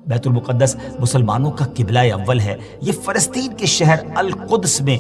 بیت المقدس مسلمانوں کا قبلہ اول ہے۔ یہ فلسطین کے شہر القدس میں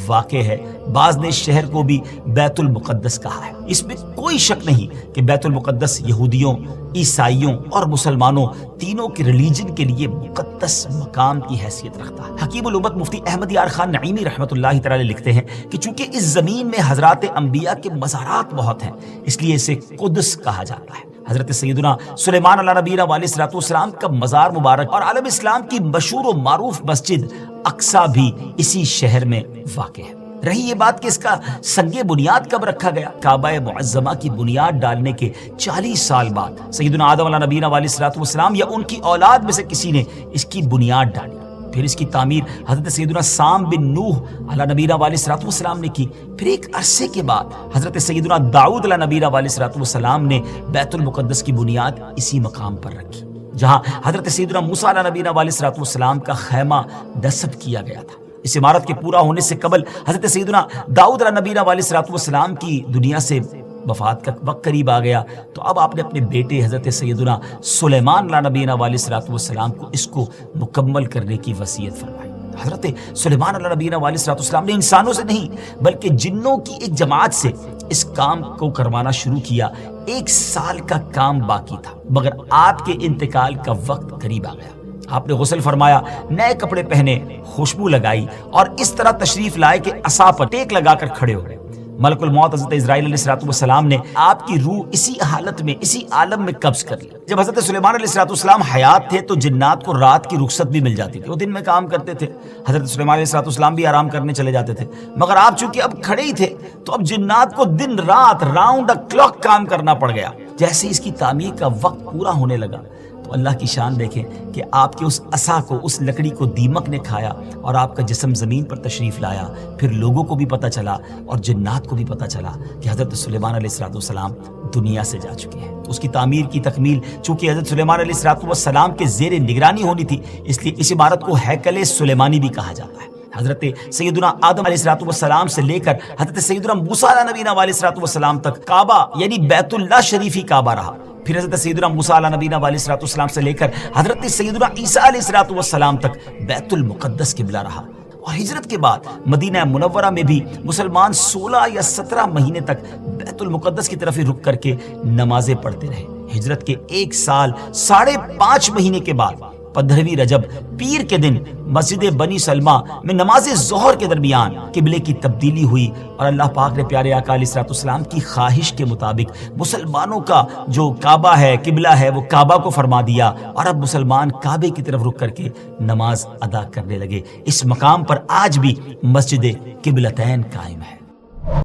واقع ہے۔ بعض نے اس شہر کو بھی بیت المقدس کہا ہے۔ اس میں کوئی شک نہیں کہ بیت المقدس یہودیوں، عیسائیوں اور مسلمانوں تینوں کے ریلیجن کے لیے مقدس مقام کی حیثیت رکھتا ہے۔ حکیم الامت مفتی احمد یار خان نعیمی رحمۃ اللہ تعالی لکھتے ہیں کہ چونکہ اس زمین میں حضرات انبیاء کے مزارات بہت ہیں، اس لیے اسے قدس کہا جاتا ہے۔ حضرت سیدنا سلیمان علیہ نبینا علیہ الصلوۃ والسلام کا مزار مبارک اور عالم اسلام کی مشہور و معروف مسجد اقصیٰ بھی اسی شہر میں واقع ہے۔ رہی یہ بات کہ اس کا سنگ بنیاد کب رکھا گیا، کعبہ معظمہ کی بنیاد ڈالنے کے 40 سال بعد سیدنا آدم علیہ نبینا علیہ الصلوۃ والسلام یا ان کی اولاد میں سے کسی نے اس کی بنیاد ڈالی۔ پھر اس کی تعمیر حضرت سیدنا سام بن نوح علیہ نبینا علیہ الصلوۃ والسلام نے کی۔ پھر ایک عرصے کے بعد حضرت سیدنا داؤد علیہ نبینا علیہ الصلوۃ والسلام نے بیت المقدس کی بنیاد اسی مقام پر رکھی، جہاں حضرت سیدنا موسیٰ علیہ نبینا علیہ الصلوۃ والسلام کا خیمہ نصب کیا گیا تھا۔ اس عمارت کے پورا ہونے سے قبل حضرت سیدنا داؤد علیہ نبینا علیہ الصلوۃ والسلام کی دنیا سے وفات کا وقت قریب آ گیا، تو اب آپ نے اپنے بیٹے حضرت سیدنا سلیمان علیہ نبینا علیہ الصلوۃ والسلام کو اس کو مکمل کرنے کی وصیت فرمائی۔ حضرت سلیمان علیہ نبینا علیہ الصلوۃ والسلام نے انسانوں سے نہیں بلکہ جنوں کی ایک جماعت سے اس کام کو کروانا شروع کیا۔ 1 سال کا کام باقی تھا، مگر آپ کے انتقال کا وقت قریب آ گیا۔ آپ نے غسل فرمایا، نئے کپڑے پہنے، خوشبو لگائی اور اس طرح تشریف لائے کہ عصا پر ٹیک لگا کر کھڑے ہو گئے۔ ملک الموت حضرت اسرائیل علیہ الصلوۃ والسلام نے آپ کی روح اسی حالت میں، اسی عالم میں قبض کر لی۔ جب حضرت سلیمان علیہ الصلوۃ والسلام حیات تھے تو جنات کو رات کی رخصت بھی مل جاتی تھی، وہ دن میں کام کرتے تھے۔ حضرت سلیمان علیہ الصلوۃ والسلام بھی آرام کرنے چلے جاتے تھے، مگر آپ چونکہ اب کھڑے ہی تھے تو اب جنات کو دن رات راؤنڈ دا کلاک کام کرنا پڑ گیا۔ جیسے اس کی تعمیر کا وقت پورا ہونے لگا تو اللہ کی شان دیکھیں کہ آپ کے اس عصا کو، اس لکڑی کو دیمک نے کھایا اور آپ کا جسم زمین پر تشریف لایا۔ پھر لوگوں کو بھی پتہ چلا اور جنات کو بھی پتہ چلا کہ حضرت سلیمان علیہ الصلوۃ والسلام دنیا سے جا چکے ہیں۔ اس کی تعمیر کی تکمیل چونکہ حضرت سلیمان علیہ الصلوۃ والسلام کے زیر نگرانی ہونی تھی، اس لیے اس عمارت کو ہیکل سلیمانی بھی کہا جاتا ہے۔ حضرت سیدنا آدم علیہ الصلوۃ والسلام سے لے کر حضرت سیدنا موسیٰ علیہ نبینا علیہ الصلوۃ والسلام تک کعبہ یعنی بیت اللہ شریف ہی کعبہ رہا۔ پھر حضرت سیدنا موسیٰ علیہ نبینا علیہ الصلوۃ والسلام سے لے کر حضرت سیدنا عیسیٰ علیہ الصلوۃ والسلام تک بیت المقدس قبلہ رہا۔ اور ہجرت کے بعد مدینہ منورہ میں بھی مسلمان 16 یا 17 مہینے تک بیت المقدس کی طرف رک کر کے نمازیں پڑھتے رہے۔ ہجرت کے 1 سال 5.5 مہینے کے بعد 15ویں رجب پیر کے دن مسجد بنی سلمہ میں نماز ظہر کے درمیان قبلے کی تبدیلی ہوئی اور اللہ پاک نے پیارے آقا علیہ الصلوۃ والسلام کی خواہش کے مطابق مسلمانوں کا جو کعبہ ہے، قبلہ ہے، وہ کعبہ کو فرما دیا اور اب مسلمان کعبے کی طرف رک کر کے نماز ادا کرنے لگے۔ اس مقام پر آج بھی مسجد قبلتین قائم ہے۔